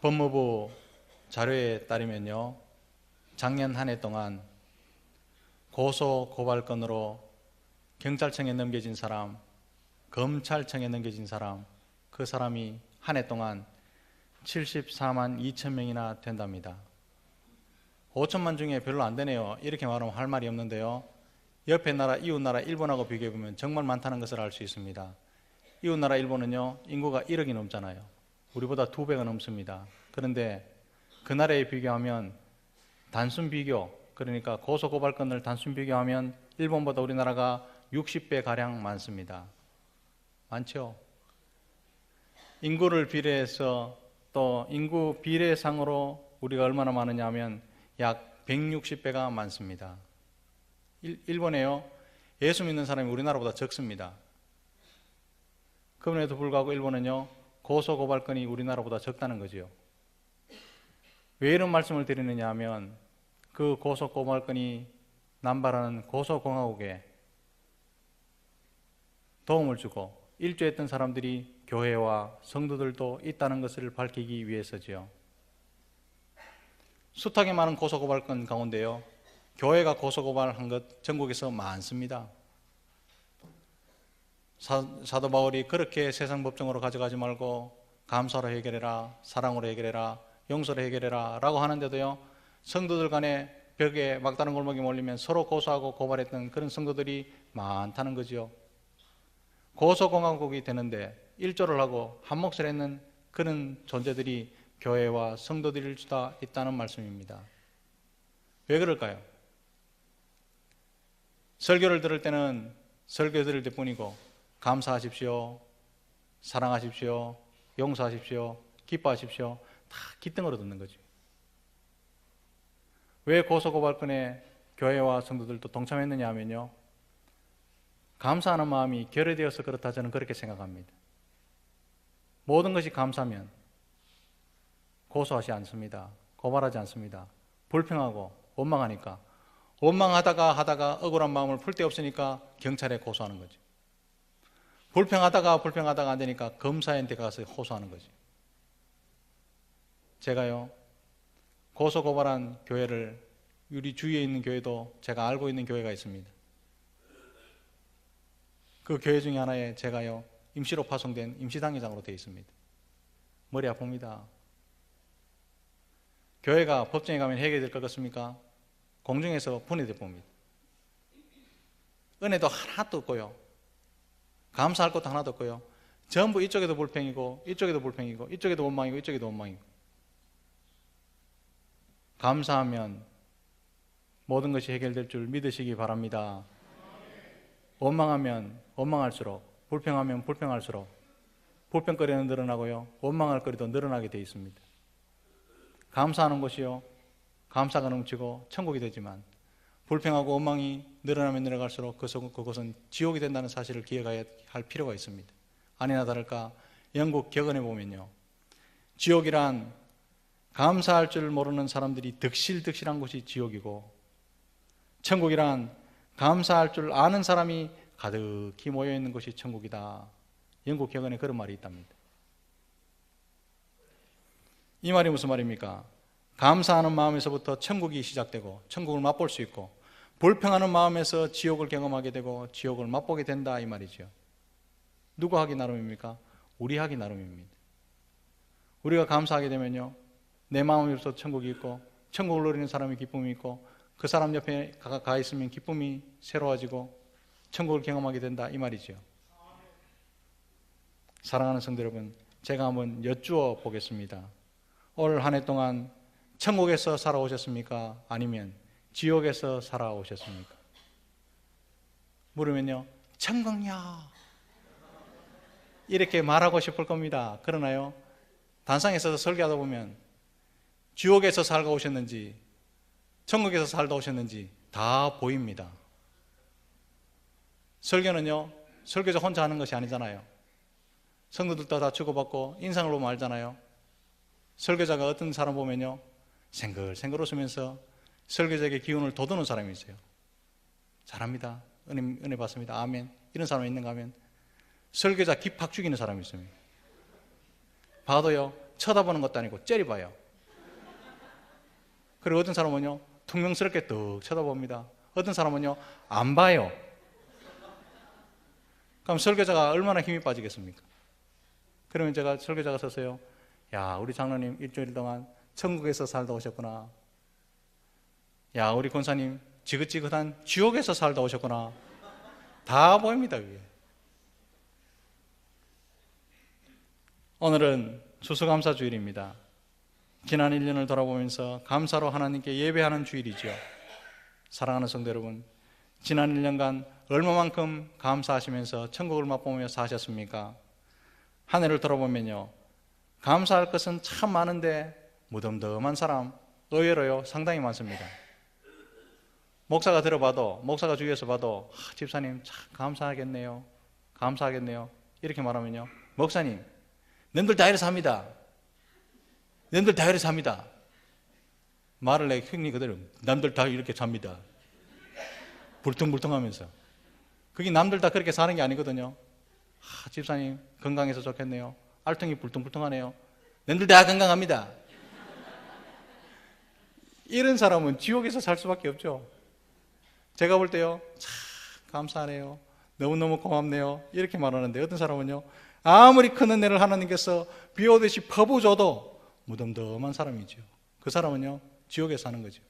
법무부 자료에 따르면요, 작년 한 해 동안 고소 고발 건으로 경찰청에 넘겨진 사람, 검찰청에 넘겨진 사람, 그 사람이 한 해 동안 74만 2천 명이나 된답니다. 5천만 중에 별로 안 되네요. 이렇게 말하면 할 말이 없는데요, 옆에 나라, 이웃 나라 일본하고 비교해 보면 정말 많다는 것을 알 수 있습니다. 이웃 나라 일본은요, 인구가 1억이 넘잖아요. 우리보다 2배가 넘습니다. 그런데 그 나라에 비교하면 단순 비교, 그러니까 고소고발건을 단순 비교하면 일본보다 우리나라가 60배 가량 많습니다. 많죠? 인구를 비례해서 또 인구 비례상으로 우리가 얼마나 많으냐 하면 약 160배가 많습니다. 일본에요, 예수 믿는 사람이 우리나라보다 적습니다. 그럼에도 불구하고 일본은요, 고소고발건이 우리나라보다 적다는 거지요. 왜 이런 말씀을 드리느냐 하면 그 고소고발건이 남발하는 고소공화국에 도움을 주고 일조했던 사람들이 교회와 성도들도 있다는 것을 밝히기 위해서지요. 숱하게 많은 고소고발건 가운데요, 교회가 고소고발한 것 전국에서 많습니다. 사도 바울이 그렇게 세상 법정으로 가져가지 말고 감사로 해결해라, 사랑으로 해결해라, 용서로 해결해라 라고 하는데도요, 성도들 간에 벽에 막다른 골목에 몰리면 서로 고소하고 고발했던 그런 성도들이 많다는 거죠. 고소공화국이 되는데 일조를 하고 한 몫을 했는 그런 존재들이 교회와 성도들일 수다 있다는 말씀입니다. 왜 그럴까요? 설교를 들을 때는 설교 들을 때뿐이고 감사하십시오, 사랑하십시오, 용서하십시오, 기뻐하십시오 다 기등으로 듣는 거죠. 왜 고소고발건에 교회와 성도들도 동참했느냐 하면요, 감사하는 마음이 결여되어서 그렇다 저는 그렇게 생각합니다. 모든 것이 감사하면 고소하지 않습니다. 고발하지 않습니다. 불평하고 원망하니까, 원망하다가 억울한 마음을 풀 데 없으니까 경찰에 고소하는 거죠. 불평하다가 안 되니까 검사한테 가서 호소하는 거죠. 제가요, 고소고발한 교회를, 우리 주위에 있는 교회도 제가 알고 있는 교회가 있습니다. 그 교회 중에 하나에 제가요, 임시로 파송된 임시당회장으로 되어 있습니다. 머리 아픕니다. 교회가 법정에 가면 해결될 것 같습니까? 공중에서 분해돼 봅니다. 은혜도 하나도 없고요, 감사할 것도 하나도 없고요, 전부 이쪽에도 불평이고 이쪽에도 불평이고 이쪽에도 원망이고 이쪽에도 원망이고. 감사하면 모든 것이 해결될 줄 믿으시기 바랍니다. 원망하면 원망할수록, 불평하면 불평할수록 불평거리는 늘어나고요, 원망할 거리도 늘어나게 되어 있습니다. 감사하는 것이요, 감사가 넘치고 천국이 되지만 불평하고 원망이 늘어나면 늘어갈수록 그것은 지옥이 된다는 사실을 기억해야 할 필요가 있습니다. 아니나 다를까 영국 격언에 보면요, 지옥이란 감사할 줄 모르는 사람들이 득실득실한 곳이 지옥이고, 천국이란 감사할 줄 아는 사람이 가득히 모여있는 곳이 천국이다. 영국 격언에 그런 말이 있답니다. 이 말이 무슨 말입니까? 감사하는 마음에서부터 천국이 시작되고 천국을 맛볼 수 있고, 불평하는 마음에서 지옥을 경험하게 되고 지옥을 맛보게 된다, 이 말이죠. 누구 하기 나름입니까? 우리 하기 나름입니다. 우리가 감사하게 되면요, 내 마음에서 천국이 있고, 천국을 누리는 사람의 기쁨이 있고, 그 사람 옆에 가 있으면 기쁨이 새로워지고 천국을 경험하게 된다, 이 말이죠. 사랑하는 성도 여러분, 제가 한번 여쭈어 보겠습니다. 올 한 해 동안 천국에서 살아오셨습니까? 아니면 지옥에서 살아오셨습니까? 물으면요, 천국이야 이렇게 말하고 싶을 겁니다. 그러나요, 단상에 서서 설교하다 보면 지옥에서 살다 오셨는지 천국에서 살다 오셨는지 다 보입니다. 설교는요, 설교자 혼자 하는 것이 아니잖아요. 성도들도 다 주고받고 인상을 보면 알잖아요. 설교자가 어떤 사람 보면요, 생글생글 웃으면서 설교자에게 기운을 돋우는 사람이 있어요. 잘합니다, 은혜 받습니다, 아멘, 이런 사람이 있는가 하면 설교자 깁팍 죽이는 사람이 있습니다. 봐도요, 쳐다보는 것도 아니고 째려봐요. 그리고 어떤 사람은요 퉁명스럽게 뚝 쳐다봅니다. 어떤 사람은요 안 봐요. 그럼 설교자가 얼마나 힘이 빠지겠습니까? 그러면 제가 설교자가 서서요, 야 우리 장로님 일주일 동안 천국에서 살다 오셨구나. 야 우리 권사님 지긋지긋한 지옥에서 살다 오셨구나. 다 보입니다. 그게. 오늘은 추수감사주일입니다. 지난 1년을 돌아보면서 감사로 하나님께 예배하는 주일이죠. 사랑하는 성도 여러분, 지난 1년간 얼마만큼 감사하시면서 천국을 맛보며 사셨습니까? 한 해를 돌아보면요, 감사할 것은 참 많은데 무덤덤한 사람 의외로요 상당히 많습니다. 목사가 들어봐도, 목사가 주위에서 봐도 집사님 참 감사하겠네요, 감사하겠네요 이렇게 말하면요, 목사님 너희들 다 이래서 합니다. 너희들 다 이래서 합니다. 말을 내 형님 그대로 남들 다 이렇게 삽니다. 불퉁불퉁하면서. 그게 남들 다 그렇게 사는 게 아니거든요. 집사님 건강해서 좋겠네요. 알통이 불퉁불퉁하네요. 너희들 다 건강합니다. 이런 사람은 지옥에서 살 수밖에 없죠. 제가 볼 때요, 참 감사하네요, 너무너무 고맙네요 이렇게 말하는데, 어떤 사람은요 아무리 큰 은혜를 하나님께서 비 오듯이 퍼부어줘도 무덤덤한 사람이죠. 그 사람은요 지옥에 사는 거죠.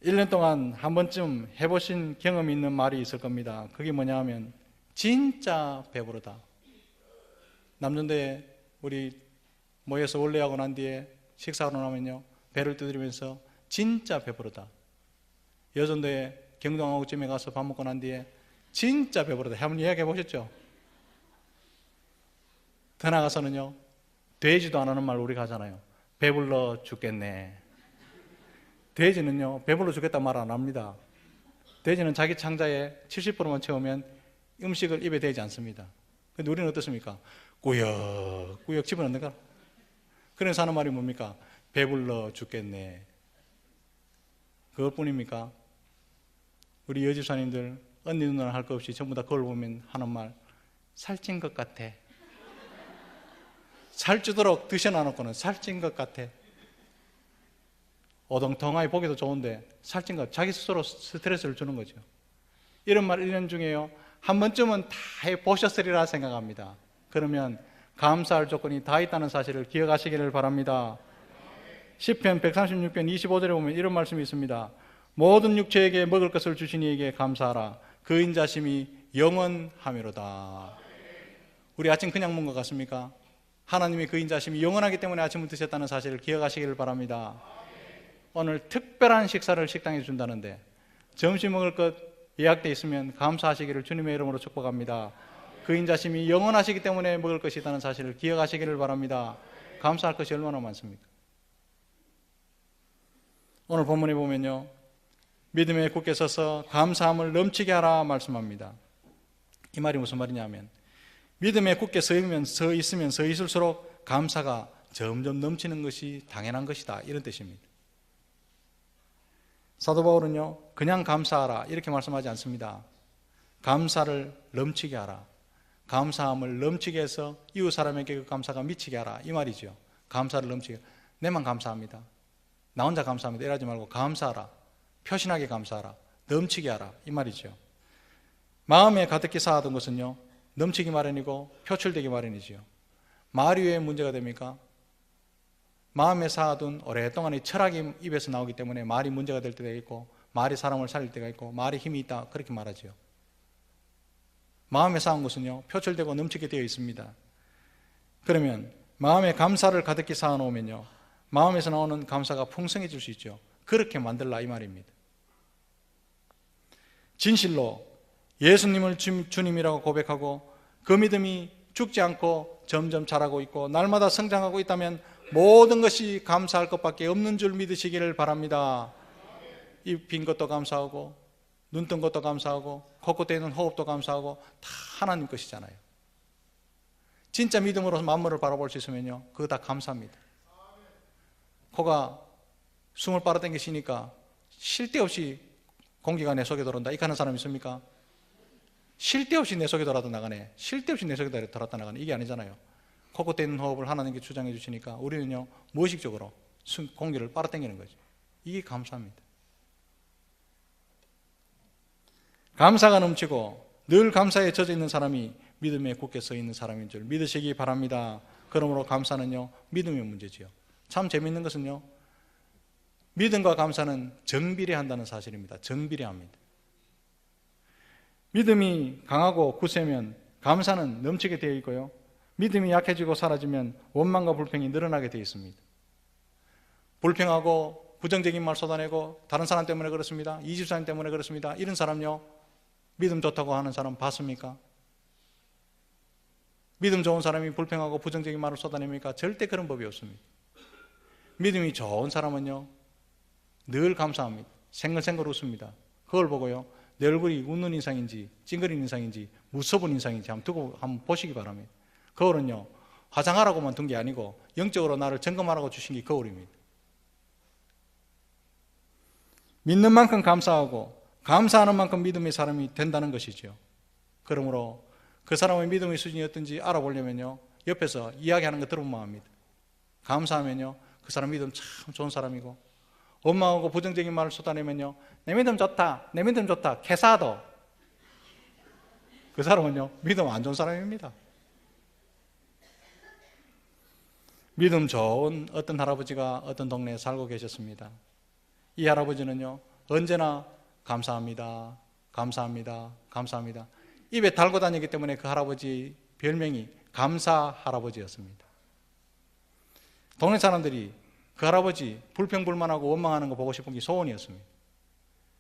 1년 동안 한 번쯤 해보신 경험이 있는 말이 있을 겁니다. 그게 뭐냐 하면 진짜 배부르다. 남전대에 우리 모여서 원래하고 난 뒤에 식사하고 나면요 배를 두드리면서 진짜 배부르다. 여전도에 경동항구쯤에 가서 밥 먹고 난 뒤에 진짜 배부르다. 한번 이야기해 보셨죠? 더 나가서는요 되지도 않는 말 우리가 하잖아요. 배불러 죽겠네. 돼지는요 배불러 죽겠다 말 안 합니다. 돼지는 자기 창자에 70%만 채우면 음식을 입에 대지 않습니다. 근데 우리는 어떻습니까? 꾸역꾸역 집어넣는가? 그래서 하는 말이 뭡니까? 배불러 죽겠네. 그것뿐입니까? 우리 여집사님들 언니 누나 할 거 없이 전부 다 그걸 보면 하는 말, 살찐 것 같아. 살찌도록 드셔놔놓고는 살찐 것 같아. 오동통하게 보기도 좋은데 살찐 것, 자기 스스로 스트레스를 주는 거죠. 이런 말 1년 중에요 한 번쯤은 다 해보셨으리라 생각합니다. 그러면 감사할 조건이 다 있다는 사실을 기억하시기를 바랍니다. 시편 136편 25절에 보면 이런 말씀이 있습니다. 모든 육체에게 먹을 것을 주신 이에게 감사하라. 그 인자심이 영원하미로다. 우리 아침 그냥 먹은 것 같습니까? 하나님의 그 인자심이 영원하기 때문에 아침을 드셨다는 사실을 기억하시기를 바랍니다. 오늘 특별한 식사를 식당에 준다는데 점심 먹을 것 예약되어 있으면 감사하시기를 주님의 이름으로 축복합니다. 그 인자심이 영원하시기 때문에 먹을 것이 있다는 사실을 기억하시기를 바랍니다. 감사할 것이 얼마나 많습니까? 오늘 본문에 보면요 믿음에 굳게 서서 감사함을 넘치게 하라 말씀합니다. 이 말이 무슨 말이냐면 믿음에 굳게 서 있으면 서 있을수록 감사가 점점 넘치는 것이 당연한 것이다 이런 뜻입니다. 사도 바울은요 그냥 감사하라 이렇게 말씀하지 않습니다. 감사를 넘치게 하라. 감사함을 넘치게 해서 이웃 사람에게 그 감사가 미치게 하라 이 말이죠. 감사를 넘치게. 내만 감사합니다, 나 혼자 감사합니다 이러지 말고 감사하라. 표신하게 감사하라. 넘치게 하라 이 말이죠. 마음에 가득히 쌓아둔 것은요 넘치기 마련이고 표출되기 마련이지요. 말이 왜 문제가 됩니까? 마음에 쌓아둔 오랫동안의 철학이 입에서 나오기 때문에 말이 문제가 될 때가 있고, 말이 사람을 살릴 때가 있고, 말이 힘이 있다 그렇게 말하죠. 마음에 쌓은 것은요 표출되고 넘치게 되어 있습니다. 그러면 마음에 감사를 가득히 쌓아놓으면요 마음에서 나오는 감사가 풍성해질 수 있죠. 그렇게 만들라 이 말입니다. 진실로 예수님을 주님이라고 고백하고 그 믿음이 죽지 않고 점점 자라고 있고 날마다 성장하고 있다면 모든 것이 감사할 것밖에 없는 줄 믿으시기를 바랍니다. 입 빈 것도 감사하고 눈 뜬 것도 감사하고 코끝에 있는 호흡도 감사하고 다 하나님 것이잖아요. 진짜 믿음으로 만물을 바라볼 수 있으면요 그거 다 감사합니다. 코가 숨을 빨아당겨 쉬니까 쉴 데 없이 공기가 내 속에 들어온다 이렇게 하는 사람 있습니까? 쉴 데 없이 내 속에 돌아다 나가네. 쉴 데 없이 내 속에 돌아다 나가네. 이게 아니잖아요. 코끝에 있는 호흡을 하나님께 주장해 주시니까 우리는요, 무의식적으로 공기를 빨아당기는 거죠. 이게 감사입니다. 감사가 넘치고 늘 감사에 젖어 있는 사람이 믿음에 굳게 서 있는 사람인 줄 믿으시기 바랍니다. 그러므로 감사는요, 믿음의 문제지요. 참 재미있는 것은요, 믿음과 감사는 정비례한다는 사실입니다. 정비례합니다. 믿음이 강하고 굳세면 감사는 넘치게 되어 있고요, 믿음이 약해지고 사라지면 원망과 불평이 늘어나게 되어 있습니다. 불평하고 부정적인 말 쏟아내고 다른 사람 때문에 그렇습니다, 이 집사님 때문에 그렇습니다, 이런 사람요, 믿음 좋다고 하는 사람 봤습니까? 믿음 좋은 사람이 불평하고 부정적인 말을 쏟아냅니까? 절대 그런 법이 없습니다. 믿음이 좋은 사람은요, 늘 감사합니다. 생글생글 웃습니다. 그걸 보고요, 내 얼굴이 웃는 인상인지 찡그리는 인상인지 무서운 인상인지 한번 보시기 바랍니다. 거울은요, 화장하라고만 둔 게 아니고 영적으로 나를 점검하라고 주신 게 거울입니다. 믿는 만큼 감사하고 감사하는 만큼 믿음의 사람이 된다는 것이죠. 그러므로 그 사람의 믿음의 수준이 어떤지 알아보려면요, 옆에서 이야기하는 거 들어보면 합니다. 감사하면요, 그 사람 믿음 참 좋은 사람이고, 원망하고 부정적인 말을 쏟아내면요, 내 믿음 좋다, 내 믿음 좋다, 캐사도, 그 사람은요, 믿음 안 좋은 사람입니다. 믿음 좋은 어떤 할아버지가 어떤 동네에 살고 계셨습니다. 이 할아버지는요, 언제나 감사합니다, 감사합니다, 감사합니다, 입에 달고 다니기 때문에 그 할아버지 별명이 감사 할아버지였습니다. 동네 사람들이 그 할아버지 불평불만하고 원망하는 거 보고 싶은 게 소원이었습니다.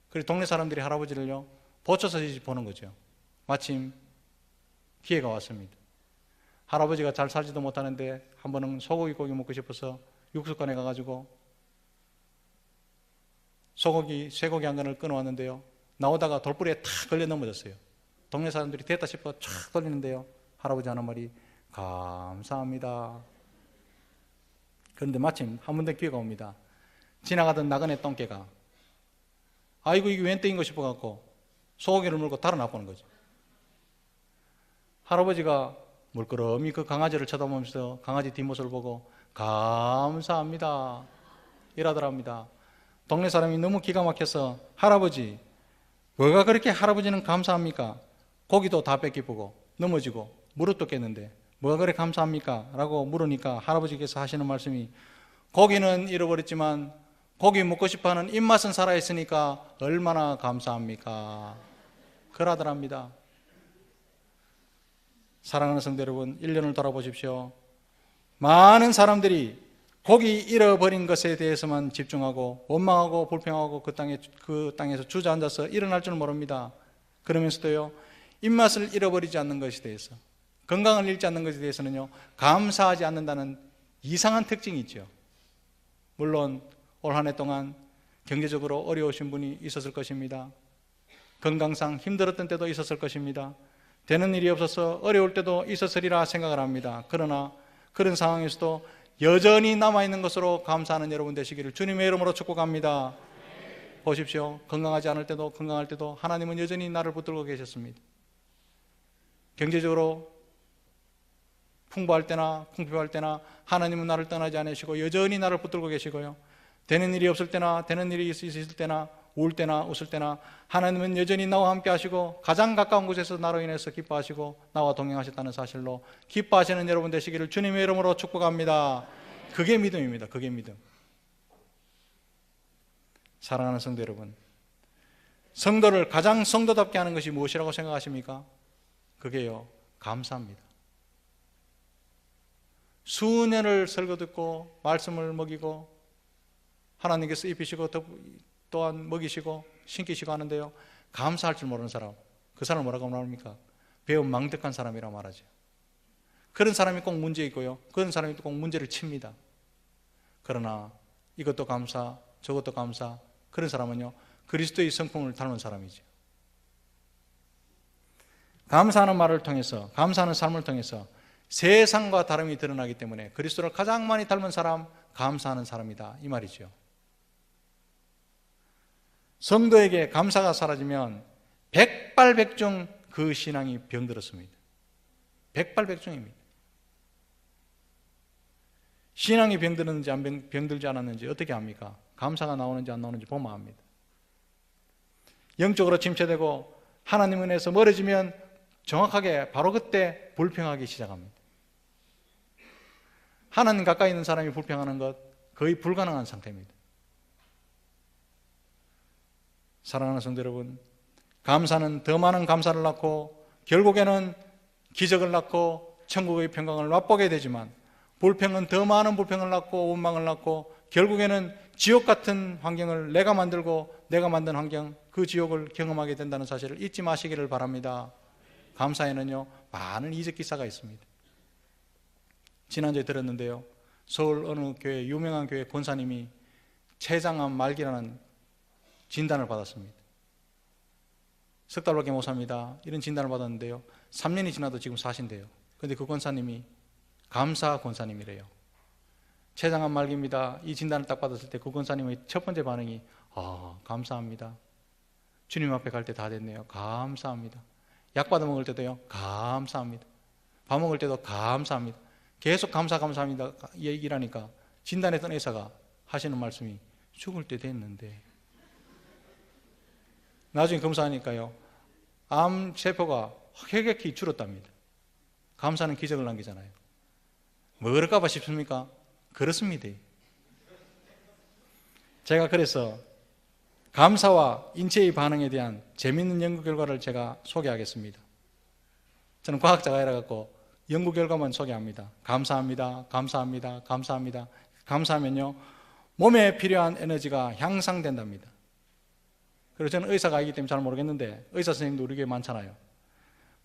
그래서 동네 사람들이 할아버지를요, 보초서 보는 거죠. 마침 기회가 왔습니다. 할아버지가 잘 살지도 못하는데 한 번은 소고기 고기 먹고 싶어서 육수관에 가가지고 쇠고기 한 근을 끊어왔는데요, 나오다가 돌부리에 탁 걸려 넘어졌어요. 동네 사람들이 됐다 싶어 쫙 돌리는데요, 할아버지 하는 말이 감사합니다. 그런데 마침 한 번 더 기회가 옵니다. 지나가던 나그네 똥개가 아이고 이게 웬 땡인 거 싶어갖고 소고기를 물고 달아나보는 거죠. 할아버지가 물끄러미 그 강아지를 쳐다보면서 강아지 뒷모습을 보고 감사합니다 이라더랍니다. 동네 사람이 너무 기가 막혀서 할아버지 뭐가 그렇게 할아버지는 감사합니까? 고기도 다 뺏기보고 넘어지고 무릎도 깼는데 뭐가 그래 감사합니까? 라고 물으니까 할아버지께서 하시는 말씀이 고기는 잃어버렸지만 고기 먹고 싶어하는 입맛은 살아있으니까 얼마나 감사합니까? 그러더랍니다. 사랑하는 성도 여러분, 1년을 돌아보십시오. 많은 사람들이 고기 잃어버린 것에 대해서만 집중하고 원망하고 불평하고 그 땅에서 주저앉아서 일어날 줄 모릅니다. 그러면서도요, 입맛을 잃어버리지 않는 것에 대해서, 건강을 잃지 않는 것에 대해서는요, 감사하지 않는다는 이상한 특징이 있죠. 물론 올 한 해 동안 경제적으로 어려우신 분이 있었을 것입니다. 건강상 힘들었던 때도 있었을 것입니다. 되는 일이 없어서 어려울 때도 있었으리라 생각을 합니다. 그러나 그런 상황에서도 여전히 남아있는 것으로 감사하는 여러분 되시기를 주님의 이름으로 축복합니다. 보십시오. 건강하지 않을 때도 건강할 때도 하나님은 여전히 나를 붙들고 계셨습니다. 경제적으로 풍부할 때나 풍부할 때나 하나님은 나를 떠나지 않으시고 여전히 나를 붙들고 계시고요, 되는 일이 없을 때나 되는 일이 있을 때나 울 때나 웃을 때나 하나님은 여전히 나와 함께 하시고 가장 가까운 곳에서 나로 인해서 기뻐하시고 나와 동행하셨다는 사실로 기뻐하시는 여러분 되시기를 주님의 이름으로 축복합니다. 그게 믿음입니다. 그게 믿음. 사랑하는 성도 여러분, 성도를 가장 성도답게 하는 것이 무엇이라고 생각하십니까? 그게요, 감사합니다. 수년을 설교 듣고 말씀을 먹이고 하나님께서 입히시고 또한 먹이시고 신기시고 하는데요, 감사할 줄 모르는 사람, 그 사람을 뭐라고 말합니까? 배운 망덕한 사람이라고 말하죠. 그런 사람이 꼭 문제 있고요, 그런 사람이 꼭 문제를 칩니다. 그러나 이것도 감사 저것도 감사, 그런 사람은요, 그리스도의 성품을 닮은 사람이죠. 감사하는 말을 통해서, 감사하는 삶을 통해서 세상과 다름이 드러나기 때문에 그리스도를 가장 많이 닮은 사람, 감사하는 사람이다, 이 말이죠. 성도에게 감사가 사라지면 백발백중 그 신앙이 병들었습니다. 백발백중입니다. 신앙이 병들었는지 병들지 않았는지 어떻게 합니까? 감사가 나오는지 안 나오는지 보면 압니다. 영적으로 침체되고 하나님 은혜에서 멀어지면 정확하게 바로 그때 불평하기 시작합니다. 하나님 가까이 있는 사람이 불평하는 것 거의 불가능한 상태입니다. 사랑하는 성도 여러분, 감사는 더 많은 감사를 낳고 결국에는 기적을 낳고 천국의 평강을 맛보게 되지만, 불평은 더 많은 불평을 낳고 원망을 낳고 결국에는 지옥 같은 환경을 내가 만들고 내가 만든 환경, 그 지옥을 경험하게 된다는 사실을 잊지 마시기를 바랍니다. 감사에는요, 많은 이적 기사가 있습니다. 지난주에 들었는데요, 서울 어느 교회, 유명한 교회 권사님이 췌장암 말기라는 진단을 받았습니다. 석 달밖에 못 삽니다. 이런 진단을 받았는데요, 3년이 지나도 지금 사신대요. 그런데 그 권사님이 감사 권사님이래요. 췌장암 말기입니다. 이 진단을 딱 받았을 때 그 권사님의 첫 번째 반응이 감사합니다. 주님 앞에 갈 때 다 됐네요. 감사합니다. 약 받아 먹을 때도요, 감사합니다. 밥 먹을 때도 감사합니다. 계속 감사합니다 얘기를 하니까 진단했던 의사가 하시는 말씀이 죽을 때 됐는데, 나중에 검사하니까요, 암세포가 획획히 줄었답니다. 감사는 기적을 남기잖아요. 뭐 그럴까봐 싶습니까? 그렇습니다. 제가 그래서 감사와 인체의 반응에 대한 재미있는 연구 결과를 제가 소개하겠습니다. 저는 과학자가 아니라서 연구 결과만 소개합니다. 감사합니다. 감사합니다. 감사합니다. 감사하면요, 몸에 필요한 에너지가 향상된답니다. 그리고 저는 의사가 아니기 때문에 잘 모르겠는데 의사 선생님도 우리 교회에 많잖아요.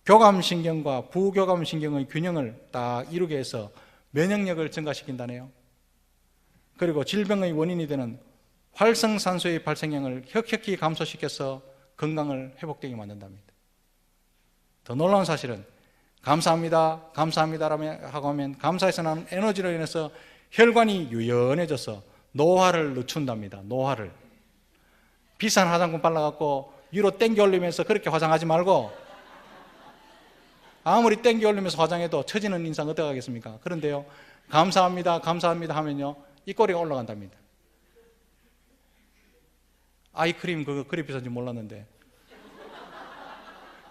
교감신경과 부교감신경의 균형을 딱 이루게 해서 면역력을 증가시킨다네요. 그리고 질병의 원인이 되는 활성산소의 발생량을 혁혁히 감소시켜서 건강을 회복되게 만든답니다. 더 놀라운 사실은 감사합니다, 감사합니다라고 하면 감사에서 나는 에너지로 인해서 혈관이 유연해져서 노화를 늦춘답니다. 노화를. 비싼 화장품 발라갖고 위로 땡겨 올리면서 그렇게 화장하지 말고, 아무리 땡겨 올리면서 화장해도 처지는 인상 어떻게 하겠습니까? 그런데요, 감사합니다, 감사합니다 하면요, 입꼬리가 올라간답니다. 아이크림 그거 그리 비싼지 몰랐는데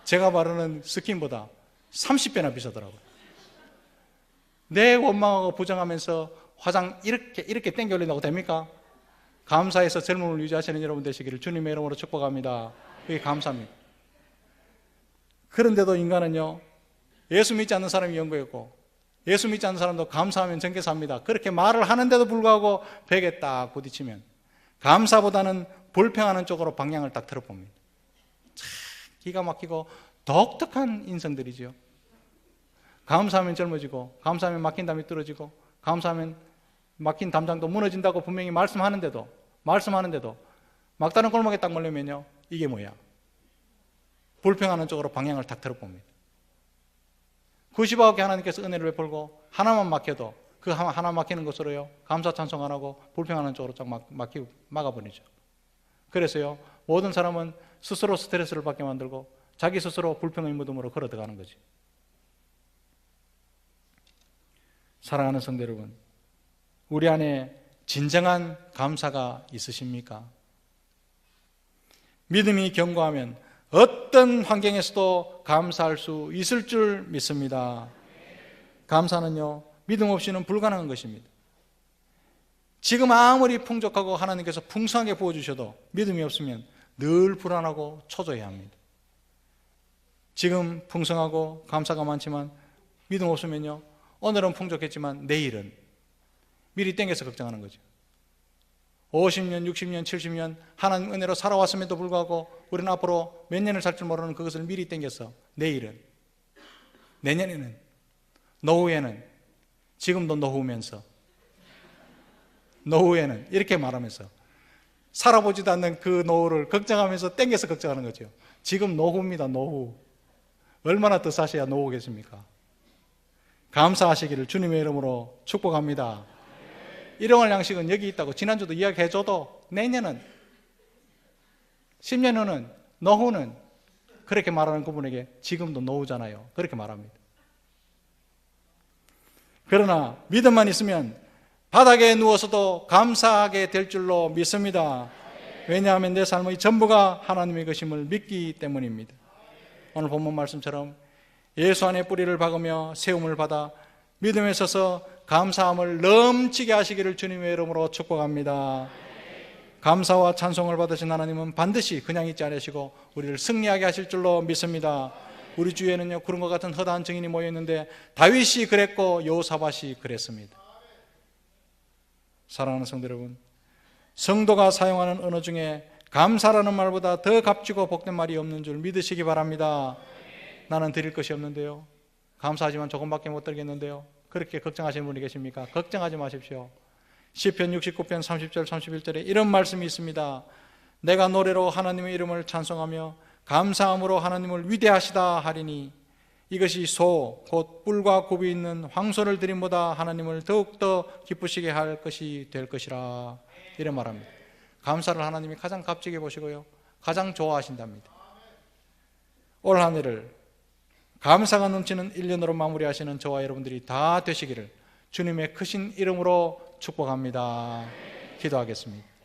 제가 바르는 스킨보다 30배나 비싸더라고요. 내 원망하고 부정하면서 화장 이렇게 땡겨 올린다고 됩니까? 감사해서 젊음을 유지하시는 여러분 되시기를 주님의 이름으로 축복합니다. 그게 감사합니다. 그런데도 인간은요, 예수 믿지 않는 사람이 연구했고 예수 믿지 않는 사람도 감사하면 정게 삽니다. 그렇게 말을 하는데도 불구하고 벽에 딱 부딪히면 감사보다는 불평하는 쪽으로 방향을 딱 틀어봅니다. 참 기가 막히고 독특한 인성들이죠. 감사하면 젊어지고, 감사하면 막힌 담이 뚫어지고, 감사하면 막힌 담장도 무너진다고 분명히 말씀하는데도 막다른 골목에 딱 몰리면요, 이게 뭐야? 불평하는 쪽으로 방향을 딱 틀어봅니다. 99개 하나님께서 은혜를 베풀고 하나만 막혀도 그 하나 막히는 것으로요, 감사 찬송 안 하고 불평하는 쪽으로 쫙 막아버리죠. 그래서요, 모든 사람은 스스로 스트레스를 받게 만들고 자기 스스로 불평의 무덤으로 걸어 들어가는 거지. 사랑하는 성도 여러분, 우리 안에 진정한 감사가 있으십니까? 믿음이 견고하면 어떤 환경에서도 감사할 수 있을 줄 믿습니다. 감사는요, 믿음 없이는 불가능한 것입니다. 지금 아무리 풍족하고 하나님께서 풍성하게 부어주셔도 믿음이 없으면 늘 불안하고 초조해야 합니다. 지금 풍성하고 감사가 많지만 믿음 없으면요, 오늘은 풍족했지만 내일은 미리 땡겨서 걱정하는 거죠. 50년, 60년, 70년 하나님 은혜로 살아왔음에도 불구하고 우리는 앞으로 몇 년을 살 줄 모르는 그것을 미리 땡겨서 내일은, 내년에는, 노후에는, 지금도 노후면서, 노후에는 이렇게 말하면서 살아보지도 않는 그 노후를 걱정하면서 땡겨서 걱정하는 거죠. 지금 노후입니다. 노후. 얼마나 더 사셔야 노후겠습니까? 감사하시기를 주님의 이름으로 축복합니다. 일용할 양식은 여기 있다고 지난주도 이야기해줘도 내년은, 10년 후는, 노후는 그렇게 말하는 그분에게 지금도 노우잖아요. 그렇게 말합니다. 그러나 믿음만 있으면 바닥에 누워서도 감사하게 될 줄로 믿습니다. 왜냐하면 내 삶의 전부가 하나님의 것임을 믿기 때문입니다. 오늘 본문 말씀처럼 예수 안에 뿌리를 박으며 세움을 받아 믿음에 서서 감사함을 넘치게 하시기를 주님의 이름으로 축복합니다. 감사와 찬송을 받으신 하나님은 반드시 그냥 있지 않으시고 우리를 승리하게 하실 줄로 믿습니다. 우리 주위에는요 그런 것 같은 허다한 증인이 모여있는데 다윗이 그랬고 여호사밧이 그랬습니다. 사랑하는 성도 여러분, 성도가 사용하는 언어 중에 감사라는 말보다 더 값지고 복된 말이 없는 줄 믿으시기 바랍니다. 나는 드릴 것이 없는데요, 감사하지만 조금밖에 못 드리겠는데요, 그렇게 걱정하시는 분이 계십니까? 걱정하지 마십시오. 시편 69편 30절 31절에 이런 말씀이 있습니다. 내가 노래로 하나님의 이름을 찬송하며 감사함으로 하나님을 위대하시다 하리니 이것이 소 곧 뿔과 굽이 있는 황소를 드림보다 하나님을 더욱더 기쁘시게 할 것이 될 것이라. 이런 말합니다. 감사를 하나님이 가장 값지게 보시고요 가장 좋아하신답니다. 올 한 해를 감사가 넘치는 1년으로 마무리하시는 저와 여러분들이 다 되시기를 주님의 크신 이름으로 축복합니다. 기도하겠습니다.